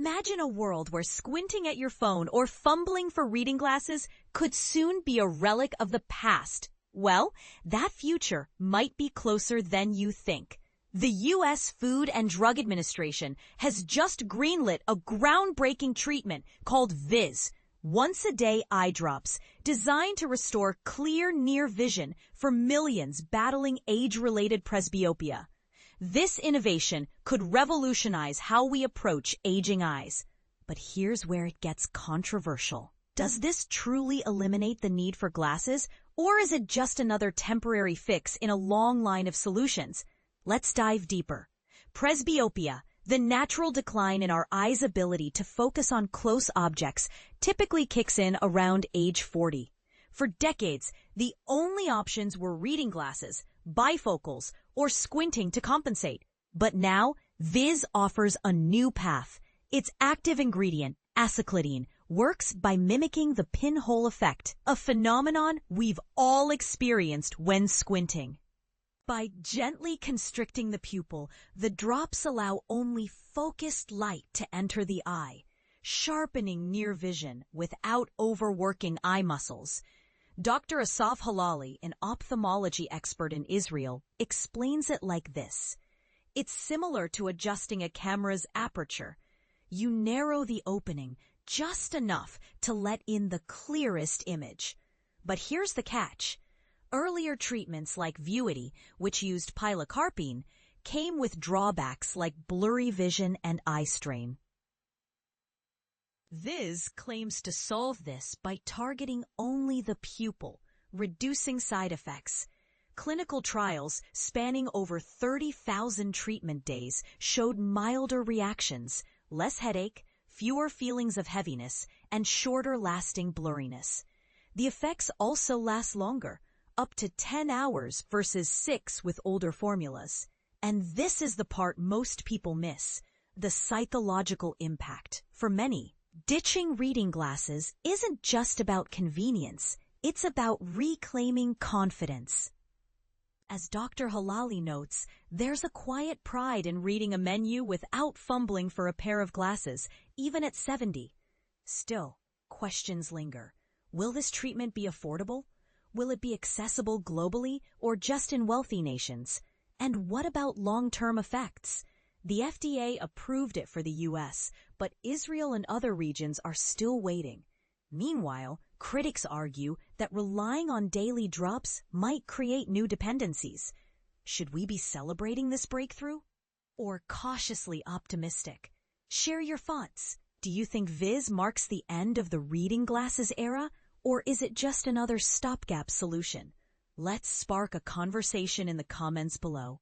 Imagine a world where squinting at your phone or fumbling for reading glasses could soon be a relic of the past. Well, that future might be closer than you think. The U.S. Food and Drug Administration has just greenlit a groundbreaking treatment called VIZZ, once-a-day eye drops, designed to restore clear near vision for millions battling age-related presbyopia. This innovation could revolutionize how we approach aging eyes. But here's where it gets controversial. Does this truly eliminate the need for glasses, or is it just another temporary fix in a long line of solutions? Let's dive deeper. Presbyopia, the natural decline in our eye's ability to focus on close objects, typically kicks in around age 40. For decades, the only options were reading glasses, bifocals, or squinting to compensate. But now, VIZZ offers a new path. Its active ingredient, aceclidine, works by mimicking the pinhole effect, a phenomenon we've all experienced when squinting. By gently constricting the pupil, the drops allow only focused light to enter the eye, sharpening near vision without overworking eye muscles. Dr. Asaf Halali, an ophthalmology expert in Israel, explains it like this. It's similar to adjusting a camera's aperture. You narrow the opening just enough to let in the clearest image. But here's the catch. Earlier treatments like Vuity, which used pilocarpine, came with drawbacks like blurry vision and eye strain. VIZZ claims to solve this by targeting only the pupil, reducing side effects. Clinical trials spanning over 30,000 treatment days showed milder reactions, less headache, fewer feelings of heaviness, and shorter-lasting blurriness. The effects also last longer, up to 10 hours versus 6 with older formulas. And this is the part most people miss, the psychological impact. For many, ditching reading glasses isn't just about convenience, it's about reclaiming confidence. As Dr. Halali notes, there's a quiet pride in reading a menu without fumbling for a pair of glasses, even at 70. Still, questions linger. Will this treatment be affordable? Will it be accessible globally or just in wealthy nations? And what about long-term effects? The FDA approved it for the U.S., but Israel and other regions are still waiting. Meanwhile, critics argue that relying on daily drops might create new dependencies. Should we be celebrating this breakthrough? Or cautiously optimistic? Share your thoughts. Do you think VIZZ marks the end of the reading glasses era? Or is it just another stopgap solution? Let's spark a conversation in the comments below.